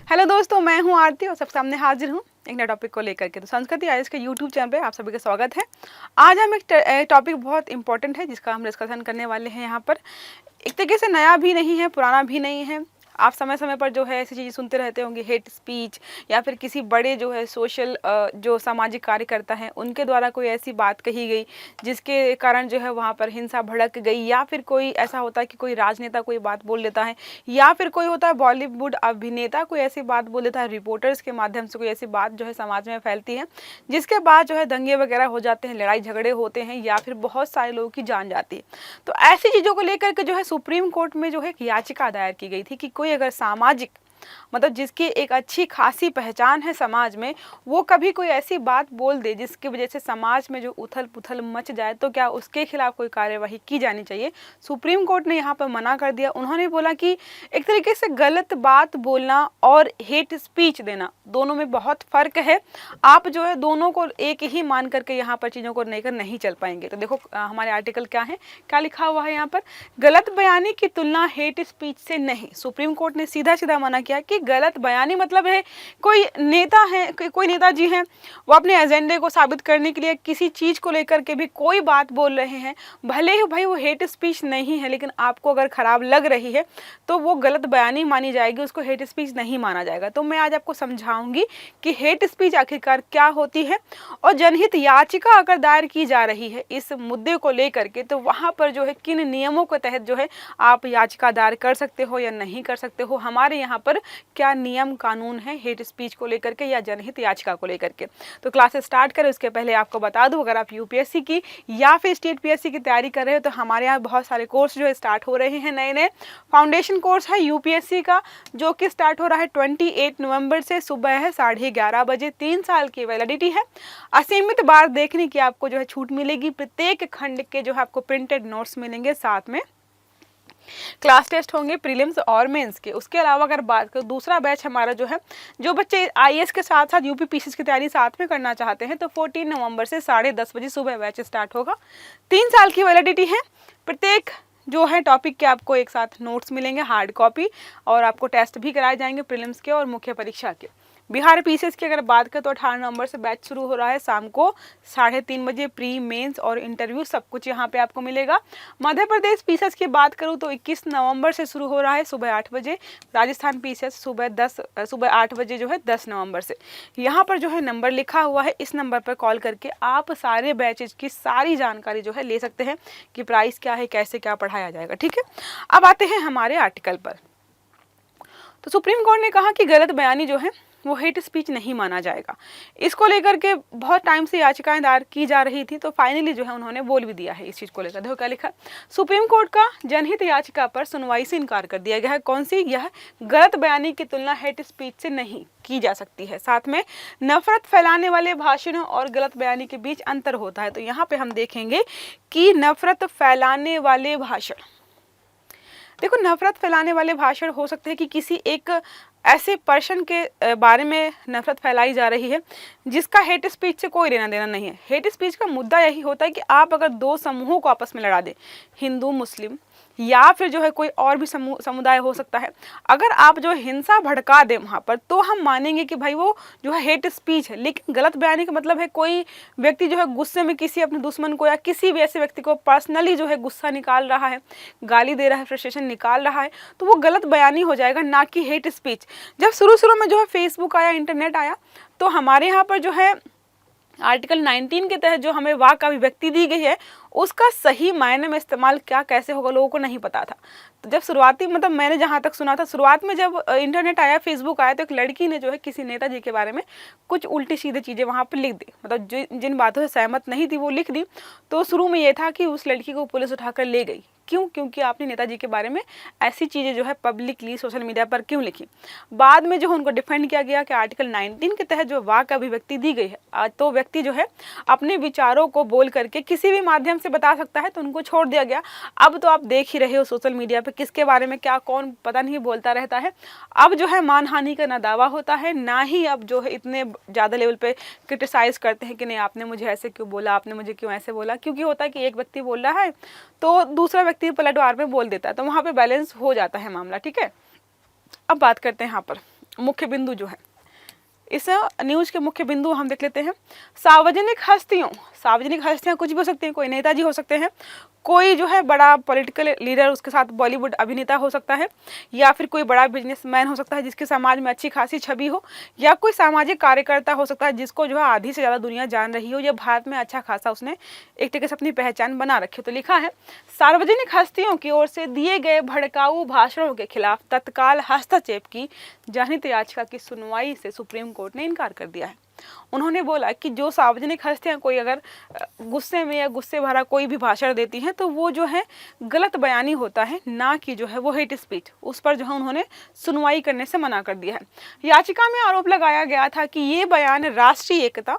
Hello दोस्तों, मैं हूं आरती और सबके सामने हाजिर हूं एक नए टॉपिक को लेकर के। तो संस्कृति आईएएस के यूट्यूब चैनल पे आप सभी का स्वागत है। आज हम एक टॉपिक बहुत इंपॉर्टेंट है जिसका हम डिस्कशन करने वाले हैं यहाँ पर। एक तरीके से नया भी नहीं है, पुराना भी नहीं है। आप समय समय पर जो है ऐसी चीज़ें सुनते रहते होंगे, हेट स्पीच या फिर किसी बड़े जो है सोशल जो सामाजिक कार्यकर्ता हैं उनके द्वारा कोई ऐसी बात कही गई जिसके कारण जो है वहाँ पर हिंसा भड़क गई, या फिर कोई ऐसा होता है कि कोई राजनेता कोई बात बोल देता है, या फिर कोई होता है बॉलीवुड अभिनेता कोई ऐसी बात बोल देता है, रिपोर्टर्स के माध्यम से कोई ऐसी बात जो है समाज में फैलती है जिसके बाद जो है दंगे वगैरह हो जाते हैं, लड़ाई झगड़े होते हैं, या फिर बहुत सारे लोगों की जान जाती है। तो ऐसी चीज़ों को लेकर के जो है सुप्रीम कोर्ट में जो है एक याचिका दायर की गई थी कि कोई अगर सामाजिक मतलब जिसकी एक अच्छी खासी पहचान है समाज में, वो कभी कोई ऐसी बात बोल दे जिसकी वजह से समाज में जो उथल पुथल मच जाए, तो क्या उसके खिलाफ कोई कार्यवाही की जानी चाहिए। सुप्रीम कोर्ट ने यहाँ पर मना कर दिया। उन्होंने बोला कि एक तरीके से गलत बात बोलना और हेट स्पीच देना दोनों में बहुत फ़र्क है। आप जो है दोनों को एक ही मान करके यहाँ पर चीज़ों को लेकर नहीं चल पाएंगे। तो देखो हमारे आर्टिकल क्या है, क्या लिखा हुआ है यहाँ पर, गलत बयानी की तुलना हेट स्पीच से नहीं। सुप्रीम कोर्ट ने सीधा सीधा मना किया कि गलत बयानी मतलब है कोई नेता है, कोई नेताजी हैं, वो अपने एजेंडे को साबित करने के लिए किसी चीज़ को लेकर के भी कोई बात बोल रहे हैं, भले ही भाई वो हेट स्पीच नहीं है, लेकिन आपको अगर ख़राब लग रही है तो वो गलत बयानी मानी जाएगी, उसको हेट स्पीच नहीं माना जाएगा। तो मैं आज आपको समझाऊंगी कि हेट स्पीच आखिरकार क्या होती है, और जनहित याचिका अगर दायर की जा रही है इस मुद्दे को लेकर के, तो वहाँ पर जो है किन नियमों के तहत जो है आप याचिका दायर कर सकते हो या नहीं कर सकते हो। हमारे यहाँ पर क्या नियम कानून है हेट स्पीच को लेकर के या जनहित याचिका को लेकर के। तो क्लास स्टार्ट करें उसके पहले आपको बता दूं, अगर आप यूपीएससी की या फिर स्टेट पीएससी की तैयारी कर रहे हो तो हमारे यहाँ बहुत सारे कोर्स जो है स्टार्ट हो रहे हैं। नए नए फाउंडेशन कोर्स है यूपीएससी का जो कि स्टार्ट हो रहा है 28 नवंबर से, सुबह है 11:30 बजे। 3 साल की वैलिडिटी है। असीमित बार देखने की आपको जो है छूट मिलेगी। प्रत्येक खंड के जो है आपको प्रिंटेड नोट्स मिलेंगे, साथ में क्लास टेस्ट होंगे प्रीलिम्स और मेंस के। उसके अलावा अगर बात करें दूसरा बैच हमारा जो है, जो बच्चे आईएएस के साथ साथ यूपी पीसीएस की तैयारी साथ में करना चाहते हैं, तो 14 नवंबर से 10:30 बजे सुबह बैच स्टार्ट होगा। 3 साल की वैलिडिटी है। प्रत्येक जो है टॉपिक के आपको एक साथ नोट्स मिलेंगे, हार्ड कॉपी, और आपको टेस्ट भी कराए जाएंगे प्रीलिम्स के और मुख्य परीक्षा के। बिहार पीसीएस की अगर बात करें तो 18 नवंबर से बैच शुरू हो रहा है, शाम को 3:30 बजे। प्री मेंस और इंटरव्यू सब कुछ यहाँ पे आपको मिलेगा। मध्य प्रदेश पीसीएस की बात करूँ तो 21 नवंबर से शुरू हो रहा है, सुबह 8 बजे। राजस्थान पीसीएस सुबह 8 बजे जो है 10 नवंबर से। यहाँ पर जो है नंबर लिखा हुआ है, इस नंबर पर कॉल करके आप सारे बैचेज की सारी जानकारी जो है ले सकते हैं कि प्राइस क्या है, कैसे क्या पढ़ाया जाएगा। ठीक है, अब आते हैं हमारे आर्टिकल पर। तो सुप्रीम कोर्ट ने कहा कि गलत बयानी जो है वो हेट स्पीच नहीं माना जाएगा। इसको लेकर के बहुत टाइम से याचिकाएं दायर की जा रही थी, तो फाइनली जो है उन्होंने बोल भी दिया है इस चीज़ को लेकर। देखो क्या लिखा, सुप्रीम कोर्ट का जनहित याचिका पर सुनवाई से इनकार कर दिया गया है। कौन सी? यह गलत बयानी की तुलना हेट स्पीच से नहीं की जा सकती है। साथ में नफरत फैलाने वाले भाषणों और गलत बयानी के बीच अंतर होता है। तो यहाँ पे हम देखेंगे कि नफरत फैलाने वाले भाषण, देखो नफरत फैलाने वाले भाषण हो सकते हैं कि किसी एक ऐसे पर्सन के बारे में नफरत फैलाई जा रही है जिसका हेट स्पीच से कोई लेना देना नहीं है। हेट स्पीच का मुद्दा यही होता है कि आप अगर दो समूहों को आपस में लड़ा दें, हिंदू मुस्लिम या फिर जो है कोई और भी समुदाय हो सकता है, अगर आप जो हिंसा भड़का दें वहाँ पर, तो हम मानेंगे कि भाई वो जो है हेट स्पीच है। लेकिन गलत बयानी का मतलब है कोई व्यक्ति जो है गुस्से में किसी अपने दुश्मन को या किसी भी ऐसे व्यक्ति को पर्सनली जो है गुस्सा निकाल रहा है, गाली दे रहा है, फ्रस्ट्रेशन निकाल रहा है, तो वो गलत बयानी हो जाएगा, ना कि हेट स्पीच। जब शुरू में जो है फेसबुक आया, इंटरनेट आया, तो हमारे यहाँ पर जो है आर्टिकल 19 के तहत जो हमें वाक अभिव्यक्ति दी गई है उसका सही मायने में इस्तेमाल क्या कैसे होगा लोगों को नहीं पता था। तो जब शुरुआती मतलब मैंने जहाँ तक सुना था, शुरुआत में जब इंटरनेट आया, फेसबुक आया, तो एक लड़की ने जो है किसी नेताजी के बारे में कुछ उल्टी सीधी चीज़ें वहाँ पर लिख दी, मतलब जिन बातों से सहमत नहीं थी वो लिख दी। तो शुरू में ये था कि उस लड़की को पुलिस उठाकर ले गई। क्यों? क्योंकि आपने नेताजी के बारे में ऐसी चीज़ें जो है पब्लिकली सोशल मीडिया पर क्यों लिखी। बाद में जो उनको डिफेंड किया गया कि आर्टिकल 19 के तहत जो वाक अभिव्यक्ति दी गई है, तो व्यक्ति जो है अपने विचारों को बोल करके किसी भी माध्यम से बता सकता है, तो उनको छोड़ दिया गया। अब तो आप देख ही रहे हो सोशल मीडिया पे किसके बारे में क्या कौन पता नहीं बोलता रहता है। अब जो है मानहानि का ना दावा होता है, ना ही अब जो है इतने ज़्यादा लेवल पे क्रिटिसाइज करते हैं कि नहीं आपने मुझे ऐसे क्यों बोला, आपने मुझे क्यों ऐसे बोला। क्योंकि होता है कि एक व्यक्ति बोल रहा है तो दूसरा व्यक्ति पलटवार में बोल देता है, तो वहाँ पे बैलेंस हो जाता है मामला। ठीक है, अब बात करते हैं यहाँ पर मुख्य बिंदु जो है, इस न्यूज के मुख्य बिंदु हम देख लेते हैं। सार्वजनिक हस्तियां कुछ भी हो सकती हैं, कोई नेताजी हो सकते हैं, कोई जो है बड़ा पॉलिटिकल लीडर, उसके साथ बॉलीवुड अभिनेता हो सकता है, या फिर कोई बड़ा बिजनेसमैन हो सकता है जिसके समाज में अच्छी खासी छवि हो, या कोई सामाजिक कार्यकर्ता हो सकता है जिसको जो है आधी से ज़्यादा दुनिया जान रही हो, या भारत में अच्छा खासा उसने एक तरीके से अपनी पहचान बना रखी हो। तो लिखा है, सार्वजनिक हस्तियों की ओर से दिए गए भड़काऊ भाषणों के खिलाफ तत्काल हस्तक्षेप की जनहित याचिका की सुनवाई से सुप्रीम कोर्ट ने इनकार कर दिया है। उन्होंने बोला कि जो सार्वजनिक हस्तियां कोई अगर गुस्से में या गुस्से भरा कोई भी भाषण देती हैं तो वो जो है गलत बयानी होता है, ना कि जो है वो हेट स्पीच। उस पर जो है उन्होंने सुनवाई करने से मना कर दिया है। याचिका में आरोप लगाया गया था कि ये बयान राष्ट्रीय एकता,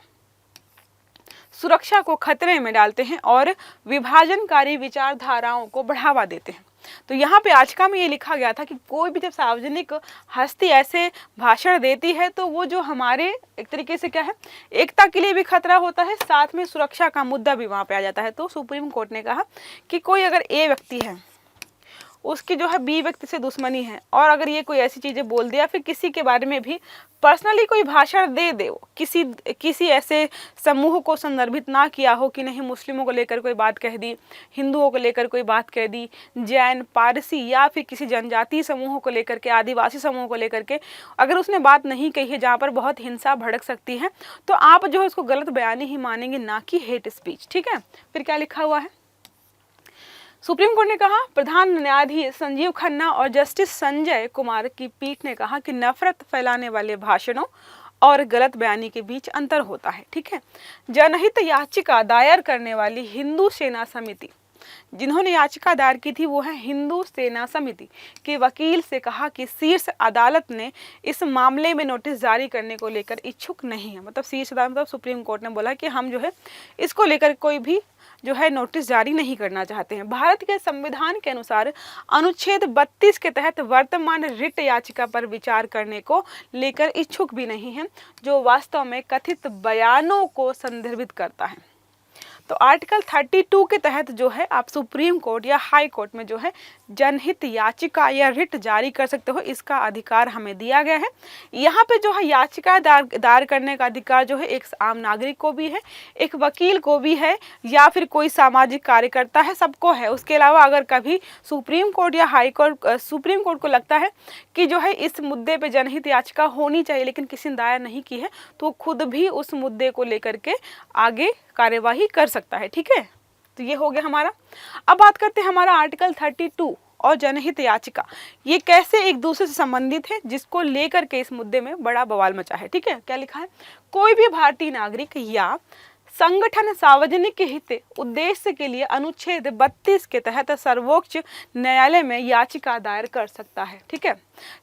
सुरक्षा को खतरे में डालते हैं और विभाजनकारी विचारधाराओं को बढ़ावा देते हैं। तो यहाँ पे याचिका में ये लिखा गया था कि कोई भी जब सार्वजनिक हस्ती ऐसे भाषण देती है तो वो जो हमारे एक तरीके से क्या है, एकता के लिए भी खतरा होता है, साथ में सुरक्षा का मुद्दा भी वहाँ पे आ जाता है। तो सुप्रीम कोर्ट ने कहा कि कोई अगर ए व्यक्ति है, उसकी जो है बी व्यक्ति से दुश्मनी है, और अगर ये कोई ऐसी चीज़ें बोल दे या फिर किसी के बारे में भी पर्सनली कोई भाषण दे दे, किसी ऐसे समूह को संदर्भित ना किया हो कि नहीं मुस्लिमों को लेकर कोई बात कह दी, हिंदुओं को लेकर कोई बात कह दी, जैन, पारसी या फिर किसी जनजातीय समूह को लेकर के, आदिवासी समूह को लेकर के अगर उसने बात नहीं कही है जहाँ पर बहुत हिंसा भड़क सकती है, तो आप जो है उसको गलत बयानी ही मानेंगे, ना कि हेट स्पीच। ठीक है, फिर क्या लिखा हुआ है, सुप्रीम कोर्ट ने कहा, प्रधान न्यायाधीश संजीव खन्ना और जस्टिस संजय कुमार की पीठ ने कहा कि नफरत फैलाने वाले भाषणों और गलत बयानी के बीच अंतर होता है। ठीक है, जनहित याचिका दायर करने वाली हिंदू सेना समिति, जिन्होंने याचिका दायर की थी वो है हिंदू सेना समिति के वकील से कहा कि शीर्ष अदालत ने इस मामले में नोटिस जारी करने को लेकर इच्छुक नहीं है। मतलब शीर्ष अदालत, मतलब सुप्रीम कोर्ट ने बोला कि हम जो है इसको लेकर कोई भी जो है नोटिस जारी नहीं करना चाहते हैं। भारत के संविधान के अनुसार अनुच्छेद 32 के तहत वर्तमान रिट याचिका पर विचार करने को लेकर इच्छुक भी नहीं है, जो वास्तव में कथित बयानों को संदर्भित करता है। तो आर्टिकल 32 के तहत जो है आप सुप्रीम कोर्ट या हाई कोर्ट में जो है जनहित याचिका या रिट जारी कर सकते हो, इसका अधिकार हमें दिया गया है। यहाँ पे जो है याचिका दायर करने का अधिकार जो है एक आम नागरिक को भी है, एक वकील को भी है, या फिर कोई सामाजिक कार्यकर्ता है, सबको है। उसके अलावा अगर कभी सुप्रीम कोर्ट या हाई कोर्ट, सुप्रीम कोर्ट को लगता है कि जो है इस मुद्दे पे जनहित याचिका होनी चाहिए लेकिन किसी ने दायर नहीं की है, तो खुद भी उस मुद्दे को लेकर के आगे कार्यवाही कर सकता है। ठीक है, तो ये हो गया हमारा। अब बात करते हैं हमारा आर्टिकल 32 और जनहित याचिका, ये कैसे एक दूसरे से संबंधित है, जिसको लेकर के इस मुद्दे में बड़ा बवाल मचा है। ठीक है, क्या लिखा है, कोई भी भारतीय नागरिक या संगठन सार्वजनिक हित उद्देश्य के लिए अनुच्छेद 32 के तहत सर्वोच्च न्यायालय में याचिका दायर कर सकता है। ठीक है,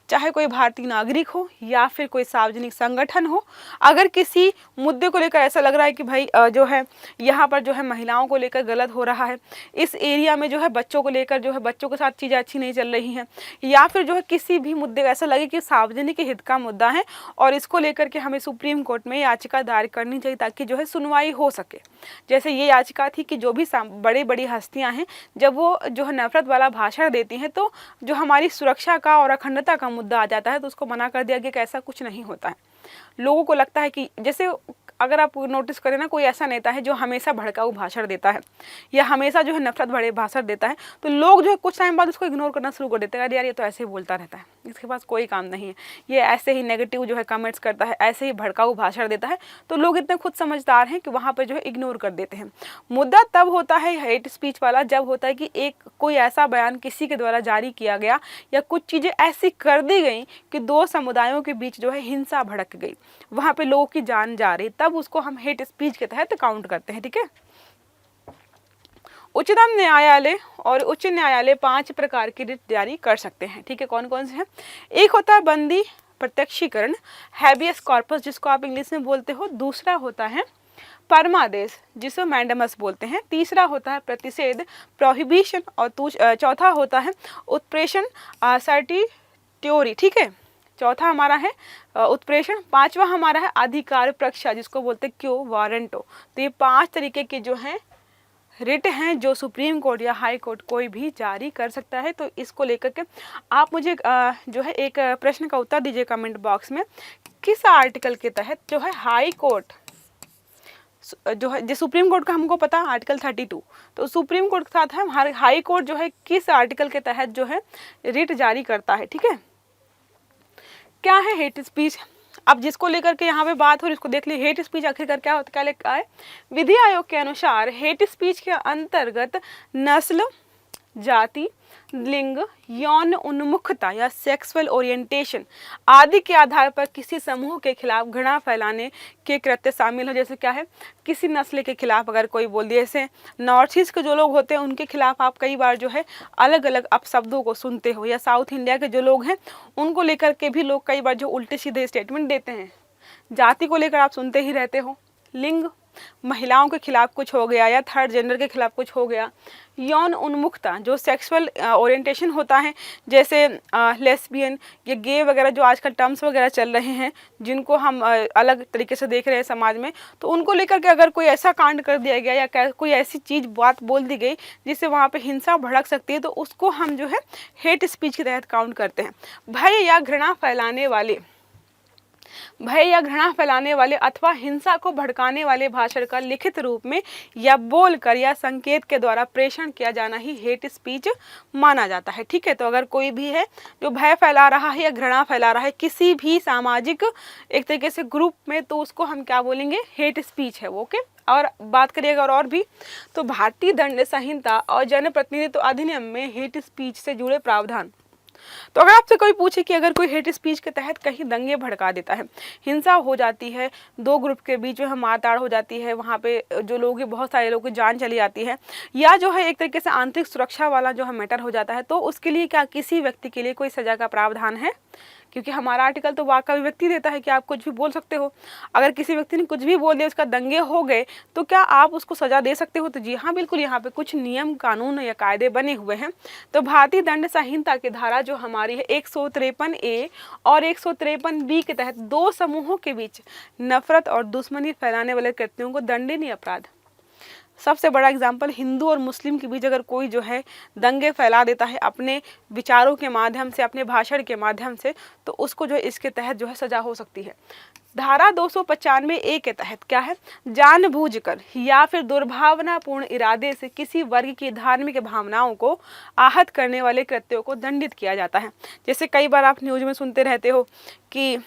चाहे कोई भारतीय नागरिक हो या फिर कोई सार्वजनिक संगठन हो, अगर किसी मुद्दे को लेकर ऐसा लग रहा है कि भाई जो है यहाँ पर जो है महिलाओं को लेकर गलत हो रहा है, इस एरिया में जो है बच्चों को लेकर जो है बच्चों के साथ चीज़ें अच्छी नहीं चल रही हैं, या फिर जो है किसी भी मुद्दे का ऐसा लगे कि सार्वजनिक हित का मुद्दा है और इसको लेकर के हमें सुप्रीम कोर्ट में याचिका दायर करनी चाहिए ताकि जो है सुनवाई हो सके। जैसे ये याचिका थी कि जो भी बड़ी बड़ी हस्तियाँ हैं जब वो जो है नफरत वाला भाषण देती हैं तो जो हमारी सुरक्षा का और अखंडता का मुद्दा आ जाता है, तो उसको मना कर दिया गया कि ऐसा कुछ नहीं होता है। लोगों को लगता है कि जैसे अगर आप नोटिस करें ना, कोई ऐसा नेता है जो हमेशा भड़काऊ भाषण देता है या हमेशा जो है नफरत भरे भाषण देता है, तो लोग जो है कुछ टाइम बाद उसको इग्नोर करना शुरू कर देते हैं। यार ये तो ऐसे ही बोलता रहता है, इसके पास कोई काम नहीं है, ये ऐसे ही नेगेटिव जो है कमेंट्स करता है, ऐसे ही भड़काऊ भाषण देता है। तो लोग इतने खुद समझदार हैं कि वहाँ पर जो है इग्नोर कर देते हैं। मुद्दा तब होता है हेट स्पीच वाला जब होता है कि एक कोई ऐसा बयान किसी के द्वारा जारी किया गया या कुछ चीज़ें ऐसी कर दी गई कि दो समुदायों के बीच जो है हिंसा भड़क गई, वहाँ पे लोगों की जान जा रही, तब उसको हम हेट स्पीच के तहत काउंट करते हैं। ठीक है, उच्चतम न्यायालय और उच्च न्यायालय 5 प्रकार की रिट जारी कर सकते हैं। ठीक है, कौन कौन से हैं? एक होता है बंदी प्रत्यक्षीकरण, हैबियस कॉर्पस जिसको आप इंग्लिश में बोलते हो। दूसरा होता है परमादेश जिसे मैंडेमस बोलते हैं। तीसरा होता है प्रतिषेध प्रोहिबिशन, और चौथा होता है उत्प्रेषण सर्टिट्यूरी। ठीक है, चौथा हमारा है उत्प्रेषण। पांचवा हमारा है अधिकार प्रक्षा जिसको बोलते हैं क्यो वारंटो। तो ये 5 तरीके के जो हैं रिट हैं जो सुप्रीम कोर्ट या हाई कोर्ट कोई भी जारी कर सकता है। तो इसको लेकर के आप मुझे जो है एक प्रश्न का उत्तर दीजिए कमेंट बॉक्स में, किस आर्टिकल के तहत जो है हाई कोर्ट जो है, जो सुप्रीम कोर्ट का हमको पता है आर्टिकल 32, तो सुप्रीम कोर्ट के साथ है हाई कोर्ट जो है किस आर्टिकल के तहत जो है रिट जारी करता है। ठीक है, क्या है हेट स्पीच। अब जिसको लेकर के यहाँ पे बात हो रही इसको देख ली, हेट स्पीच आखिरकार क्या होता, क्या लिखा है, विधि आयोग के अनुसार हेट स्पीच के अंतर्गत नस्ल, जाति, लिंग, यौन उन्मुखता या सेक्सुअल ओरिएंटेशन आदि के आधार पर किसी समूह के खिलाफ घृणा फैलाने के कृत्य शामिल हो। जैसे क्या है, किसी नस्ल के खिलाफ अगर कोई बोल दिए, जैसे नॉर्थ ईस्ट के जो लोग होते हैं उनके खिलाफ आप कई बार जो है अलग अलग अपशब्दों को सुनते हो, या साउथ इंडिया के जो लोग हैं उनको लेकर के भी लोग कई बार जो उल्टे सीधे स्टेटमेंट देते हैं। जाति को लेकर आप सुनते ही रहते हो, लिंग, महिलाओं के खिलाफ कुछ हो गया या थर्ड जेंडर के खिलाफ कुछ हो गया, यौन उन्मुखता जो सेक्सुअल ओरिएंटेशन होता है, जैसे लेस्बियन या गे वगैरह जो आजकल टर्म्स वगैरह चल रहे हैं जिनको हम अलग तरीके से देख रहे हैं समाज में, तो उनको लेकर के अगर कोई ऐसा कांड कर दिया गया या कोई ऐसी चीज़ बात बोल दी गई जिससे वहाँ पे हिंसा भड़क सकती है, तो उसको हम जो है हेट स्पीच के तहत काउंट करते हैं। भय या घृणा फैलाने वाले अथवा हिंसा को भड़काने वाले भाषण का लिखित रूप में या बोलकर या संकेत के द्वारा प्रेषण किया जाना ही हेट स्पीच माना जाता है। ठीक है, तो अगर कोई भी है जो भय फैला रहा है या घृणा फैला रहा है किसी भी सामाजिक एक तरीके से ग्रुप में, तो उसको हम क्या बोलेंगे, हेट स्पीच है वो। ओके, और बात करिएगा और भी, तो भारतीय दंड संहिता और जनप्रतिनिधित्व अधिनियम में हेट स्पीच से जुड़े प्रावधान। तो अगर आपसे कोई पूछे कि अगर कोई हेट स्पीच के तहत कहीं दंगे भड़का देता है, हिंसा हो जाती है, दो ग्रुप के बीच में मारताड़ हो जाती है, वहाँ पे जो लोग हैं बहुत सारे लोगों की जान चली जाती है, या जो है एक तरीके से आंतरिक सुरक्षा वाला जो है मैटर हो जाता है, तो उसके लिए क्या किसी व्यक्ति के लिए कोई सजा का प्रावधान है? क्योंकि हमारा आर्टिकल तो वाक का अभिव्यक्ति देता है कि आप कुछ भी बोल सकते हो। अगर किसी व्यक्ति ने कुछ भी बोल दिया, उसका दंगे हो गए, तो क्या आप उसको सजा दे सकते हो? तो जी हाँ, बिल्कुल, यहाँ पे कुछ नियम कानून या कायदे बने हुए हैं। तो भारतीय दंड संहिता की धारा जो हमारी है 153A और 153B के तहत दो समूहों के बीच नफरत और दुश्मनी फैलाने वाले कृत्यों को दंडनीय अपराध। सबसे बड़ा एग्जाम्पल, हिंदू और मुस्लिम के बीच अगर कोई जो है दंगे फैला देता है अपने विचारों के माध्यम से, अपने भाषण के माध्यम से, तो उसको जो है इसके तहत जो है सजा हो सकती है। धारा 295A के तहत क्या है, जानबूझकर या फिर दुर्भावनापूर्ण इरादे से किसी वर्ग की धार्मिक भावनाओं को आहत करने वाले कृत्यों को दंडित किया जाता है। जैसे कई बार आप न्यूज में सुनते रहते हो कि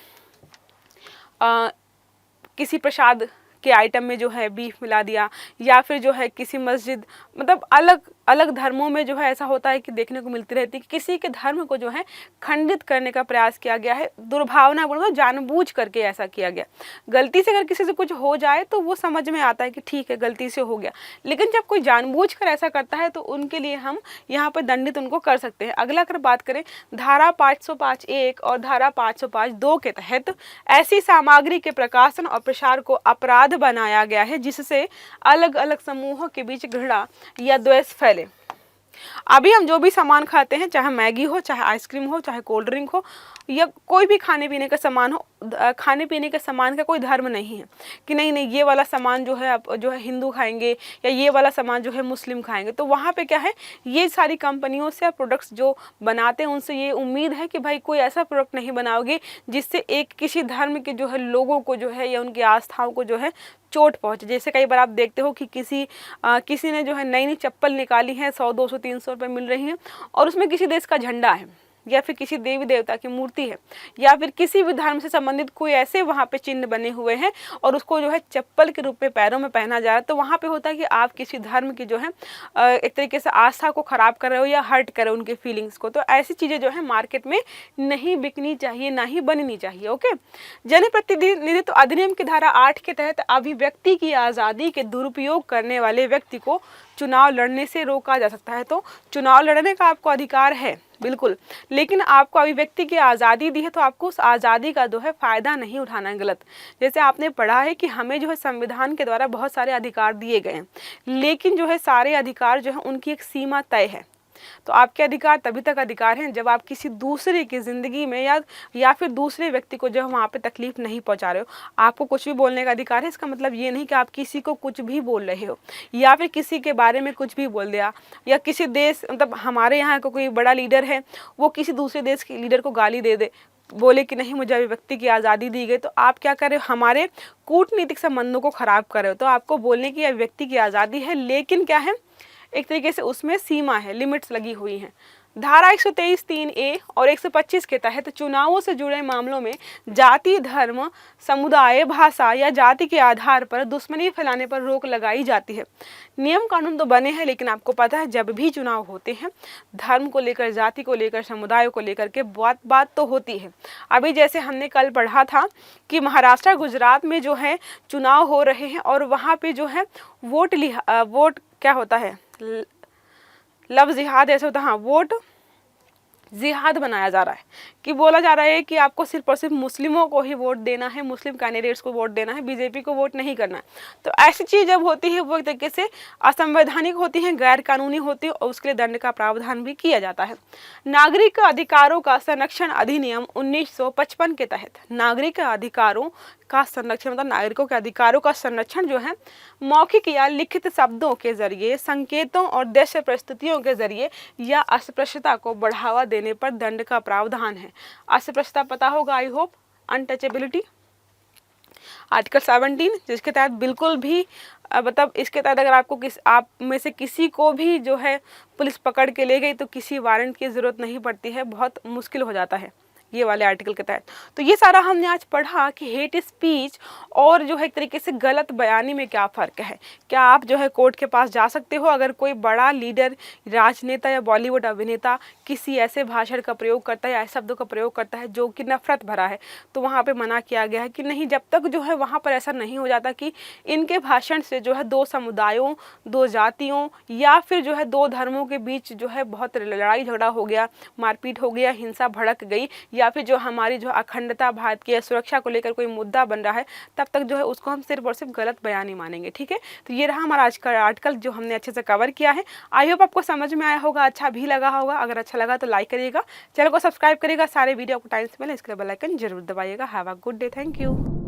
किसी प्रसाद के आइटम में जो है बीफ मिला दिया, या फिर जो है किसी मस्जिद, मतलब अलग अलग धर्मों में जो है ऐसा होता है कि देखने को मिलती रहती है कि किसी के धर्म को जो है खंडित करने का प्रयास किया गया है, दुर्भावनापूर्ण, जानबूझ करके ऐसा किया गया। गलती से अगर किसी से कुछ हो जाए तो वो समझ में आता है कि ठीक है गलती से हो गया, लेकिन जब कोई जानबूझ कर ऐसा करता है तो उनके लिए हम यहाँ पर दंडित उनको कर सकते हैं। अगला अगर बात करें, धारा 505(1) और धारा 505(2) के तहत ऐसी सामग्री के प्रकाशन और प्रसार को अपराध बनाया गया है जिससे अलग अलग समूहों के बीच घृणा या द्वेष फैले। अभी हम जो भी सामान खाते हैं, चाहे मैगी हो, चाहे आइसक्रीम हो, चाहे कोल्ड ड्रिंक हो, या कोई भी खाने पीने का सामान हो, खाने पीने के सामान का कोई धर्म नहीं है कि नहीं नहीं ये वाला सामान जो है आप जो है हिंदू खाएंगे या ये वाला सामान जो है मुस्लिम खाएंगे। तो वहाँ पे क्या है, ये सारी कंपनियों से प्रोडक्ट्स जो बनाते हैं उनसे ये उम्मीद है कि भाई कोई ऐसा प्रोडक्ट नहीं बनाओगे जिससे एक किसी धर्म के जो है लोगों को जो है या उनकी आस्थाओं को जो है चोट पहुंचे। जैसे कई बार आप देखते हो कि किसी ने जो है नई नई चप्पल निकाली है, 100, 200, 300 रुपये मिल रही हैं, और उसमें किसी देश का झंडा है या फिर किसी देवी देवता की मूर्ति है या फिर किसी भी धर्म से संबंधित कोई ऐसे वहाँ पे चिन्ह बने हुए हैं और उसको जो है चप्पल के रूप में पैरों में पहना जा रहा है, तो वहाँ पे होता है कि आप किसी धर्म की जो है एक तरीके से आस्था को खराब कर रहे हो या हर्ट कर रहे हो उनके फीलिंग्स को। तो ऐसी चीज़ें जो है मार्केट में नहीं बिकनी चाहिए, ना ही बननी चाहिए। ओके, जनप्रतिनिधित्व अधिनियम की धारा 8 के तहत अभिव्यक्ति की आज़ादी के दुरुपयोग करने वाले व्यक्ति को चुनाव लड़ने से रोका जा सकता है। तो चुनाव लड़ने का आपको अधिकार है बिल्कुल, लेकिन आपको अभिव्यक्ति की आज़ादी दी है तो आपको उस आज़ादी का जो है फ़ायदा नहीं उठाना है। गलत, जैसे आपने पढ़ा है कि हमें जो है संविधान के द्वारा बहुत सारे अधिकार दिए गए हैं, लेकिन जो है सारे अधिकार जो है उनकी एक सीमा तय है। तो आपके अधिकार तभी तक अधिकार हैं जब आप किसी दूसरे की ज़िंदगी में या फिर दूसरे व्यक्ति को जो है वहाँ पे तकलीफ नहीं पहुँचा रहे हो। आपको कुछ भी बोलने का अधिकार है। इसका मतलब ये नहीं कि आप किसी को कुछ भी बोल रहे हो या फिर किसी के बारे में कुछ भी बोल दिया, या किसी देश, मतलब हमारे यहाँ का कोई बड़ा लीडर है, वो किसी दूसरे देश के लीडर को गाली दे दे, बोले कि नहीं मुझे अभिव्यक्ति की आज़ादी दी गई, तो आप क्या कर रहे हो, हमारे कूटनीतिक संबंधों को ख़राब कर रहे हो। तो आपको बोलने की अभिव्यक्ति की आज़ादी है, लेकिन क्या है, एक तरीके से उसमें सीमा है, लिमिट्स लगी हुई हैं। धारा 123(3)(a) और 125 के तहत चुनावों से जुड़े मामलों में जाति, धर्म, समुदाय, भाषा या जाति के आधार पर दुश्मनी फैलाने पर रोक लगाई जाती है। नियम कानून तो बने हैं, लेकिन आपको पता है जब भी चुनाव होते हैं धर्म को लेकर, जाति को लेकर, समुदाय को लेकर के बात तो होती है। अभी जैसे हमने कल पढ़ा था कि महाराष्ट्र, गुजरात में जो है चुनाव हो रहे हैं और वहाँ पे जो है वोट क्या होता है, लव जिहाद ऐसे होता है, हाँ, वोट जिहाद बनाया जा रहा है कि बोला जा रहा है कि आपको सिर्फ और सिर्फ मुस्लिमों को ही वोट देना है, मुस्लिम कैंडिडेट्स को वोट देना है, बीजेपी को वोट नहीं करना है। तो ऐसी चीज़ जब होती है वो एक तरीके से असंवैधानिक होती है, गैर कानूनी होती है और उसके लिए दंड का प्रावधान भी किया जाता है। नागरिक अधिकारों का संरक्षण अधिनियम 1955 के तहत नागरिक अधिकारों का संरक्षण, मतलब नागरिकों के अधिकारों का संरक्षण जो है मौखिक या लिखित शब्दों के जरिए, संकेतों और दृश्य प्रस्तुतियों के जरिए या अस्पृश्यता को बढ़ावा देने पर दंड का प्रावधान है। अस्पृश्यता पता होगा, आई होप, अनटचेबिलिटी, आर्टिकल 17, जिसके तहत बिल्कुल भी मतलब इसके तहत अगर आपको आप में से किसी को भी जो है पुलिस पकड़ के ले गई तो किसी वारंट की ज़रूरत नहीं पड़ती है, बहुत मुश्किल हो जाता है ये वाले आर्टिकल के तहत। तो ये सारा हमने आज पढ़ा कि हेट स्पीच और जो है एक तरीके से गलत बयानी में क्या फ़र्क है। क्या आप जो है कोर्ट के पास जा सकते हो अगर कोई बड़ा लीडर, राजनेता या बॉलीवुड अभिनेता किसी ऐसे भाषण का प्रयोग करता है या ऐसे शब्दों का प्रयोग करता है जो कि नफरत भरा है, तो वहाँ पे मना किया गया है कि नहीं, जब तक जो है वहाँ पर ऐसा नहीं हो जाता कि इनके भाषण से जो है दो समुदायों, दो जातियों या फिर जो है दो धर्मों के बीच जो है बहुत लड़ाई झगड़ा हो गया, मारपीट हो गया, हिंसा भड़क गई, या फिर जो हमारी जो अखंडता, भारत की सुरक्षा को लेकर कोई मुद्दा बन रहा है, तब तक जो है उसको हम सिर्फ और सिर्फ गलत बयानी मानेंगे। ठीक है, तो ये रहा हमारा आज का आर्टिकल जो हमने अच्छे से कवर किया है। आई होप आपको समझ में आया होगा, अच्छा भी लगा होगा। अगर अच्छा लगा तो लाइक करिएगा, चैनल को सब्सक्राइब करिएगा, सारे वीडियो आपको टाइम से मिले, इसके बेल आइकन जरूर दबाइएगा। Have a good day, thank you.